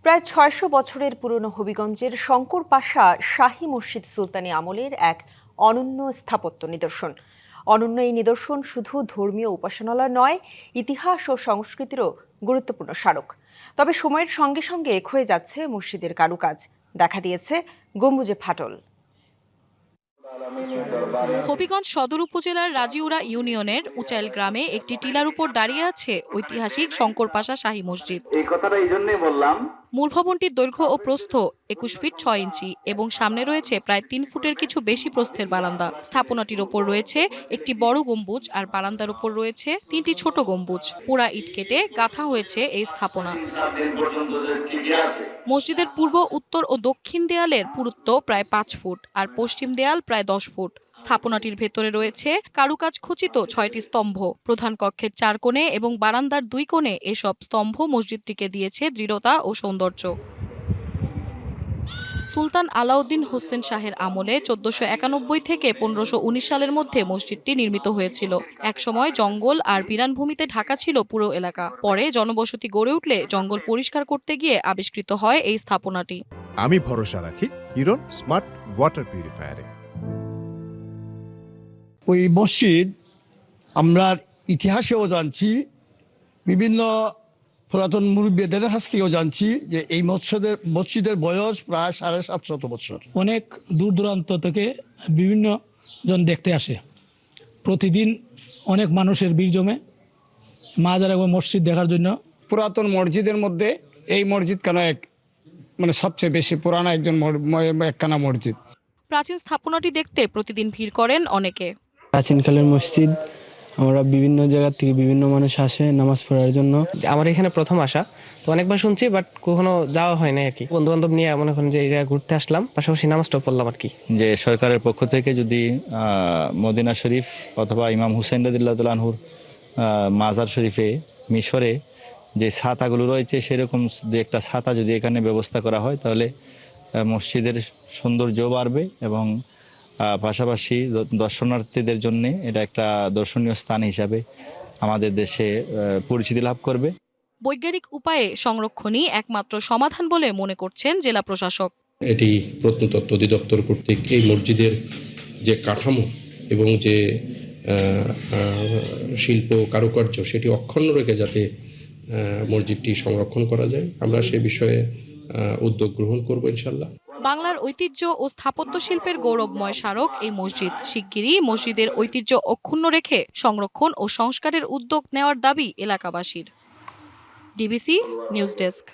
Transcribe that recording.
প্রায় ৬০০ বছরের পুরনো হবিগঞ্জের শঙ্কর পাশা শাহী মসজিদ সুলতানি আমলের এক অনন্য স্থাপত্য নিদর্শন। অনন্য এই নিদর্শন শুধু ধর্মীয় উপাসনালয় নয়, ইতিহাস ও সংস্কৃতিরও গুরুত্বপূর্ণ স্মারক। তবে সময়ের সঙ্গে সঙ্গে ক্ষয়ে যাচ্ছে মসজিদের কারুকাজ, দেখা দিয়েছে গম্বুজে ফাটল। হবিগঞ্জ সদর উপজেলার রাজিউরা ইউনিয়নের উচাইল গ্রামে একটি টিলার উপর দাঁড়িয়ে আছে ঐতিহাসিক শঙ্কর পাশা শাহী মসজিদ। এই কথাটা এই জন্যই বললাম। মূল ভবনটির দৈর্ঘ্য ও প্রস্থ ২১ ফিট ৬ ইঞ্চি এবং সামনে রয়েছে প্রায় ৩ ফুটের কিছু বেশি প্রস্থের বারান্দা। স্থাপনাটির ওপর রয়েছে একটি বড় গম্বুজ আর বারান্দার উপর রয়েছে ৩টি ছোট গম্বুজ। পোড়া ইট কেটে গাঁথা হয়েছে এই স্থাপনা। মসজিদের পূর্ব, উত্তর ও দক্ষিণ দেয়ালের পুরুত্ব প্রায় ৫ ফুট আর পশ্চিম দেয়াল প্রায় ১০ ফুট। স্থাপনাটির ভেতরে রয়েছে কারুকাজ খচিত ৬টি স্তম্ভ। প্রধান কক্ষের ৪ কোণে এবং বারান্দার ২ কোণে এসব স্তম্ভ মসজিদটিকে দিয়েছে দৃঢ়তা ও সৌন্দর্য। সুলতান আলাউদ্দিন হোসেন শাহের আমলে ১৪৯১ থেকে ১৫১৯ সালের মধ্যে মসজিদটি নির্মিত হয়েছিল। একসময় জঙ্গল আর বিরানভূমিতে ঢাকা ছিল পুরো এলাকা। পরে জনবসতি গড়ে উঠলে জঙ্গল পরিষ্কার করতে গিয়ে আবিষ্কৃত হয় এই স্থাপনাটি। আমি ভরসা রাখি হিরন স্মার্ট ওয়াটার পিউরিফায়ারে। ওই মসজিদ আমরা ইতিহাসেও জানছি, বিভিন্ন পুরাতন মুরব্বীদের কাছ থেকেও জানছি যে এই মসজিদের বয়স প্রায় ৭৫০ বছর। অনেক দূর দূরান্ত থেকে বিভিন্ন জন দেখতে আসে। প্রতিদিন অনেক মানুষের ভিড় জমে মাজার এবং মসজিদ দেখার জন্য। পুরাতন মসজিদের মধ্যে এই মসজিদ কেন সবচেয়ে বেশি পুরানো একখানা মসজিদ। প্রাচীন স্থাপনাটি দেখতে প্রতিদিন ভিড় করেন অনেকে। প্রাচীনকালের মসজিদ, আমরা বিভিন্ন জায়গা থেকে বিভিন্ন মানুষ আসে নামাজ পড়ার জন্য। আমার এখানে প্রথম আসা, তো অনেকবার শুনছি বাট কখনো যাওয়া হয় না আর কি। বন্ধু বান্ধব নিয়ে মনে করেন যে এই জায়গায় ঘুরতে আসলাম, পাশাপাশি নামাজটাও পড়লাম আর কি। যে সরকারের পক্ষ থেকে যদি মদিনা শরীফ অথবা ইমাম হুসেন রাদিয়াল্লাহু তাআলা আনহুর মাজার শরীফে মিশরে যে ছাতাগুলো রয়েছে সেরকম যে একটা ছাতা যদি এখানে ব্যবস্থা করা হয় তাহলে মসজিদের সৌন্দর্য বাড়বে এবং পাশাপাশি দর্শনার্থীদের জন্য এটা একটা দর্শনীয় স্থান হিসাবে আমাদের দেশে পরিচিতি লাভ করবে। বৈজ্ঞানিক উপায়ে সংরক্ষণই একমাত্র সমাধান বলে মনে করছেন জেলা প্রশাসক। এটি প্রত্নতত্ত্ব অধিদপ্তর কর্তৃক এই মসজিদের যে কাঠামো এবং যে শিল্প কারুকার্য সেটি অক্ষুণ্ণ রেখে যাতে মসজিদটি সংরক্ষণ করা যায়, আমরা সে বিষয়ে উদ্যোগ গ্রহণ করব ইনশাল্লাহ। বাংলার ঐতিহ্য ও স্থাপত্য শিল্পের গৌরবময় স্মারক এই মসজিদ। শিগগিরই মসজিদের ঐতিহ্য অক্ষুণ্ণ রেখে সংরক্ষণ ও সংস্কারের উদ্যোগ নেওয়ার দাবি এলাকাবাসীর। DBC news desk.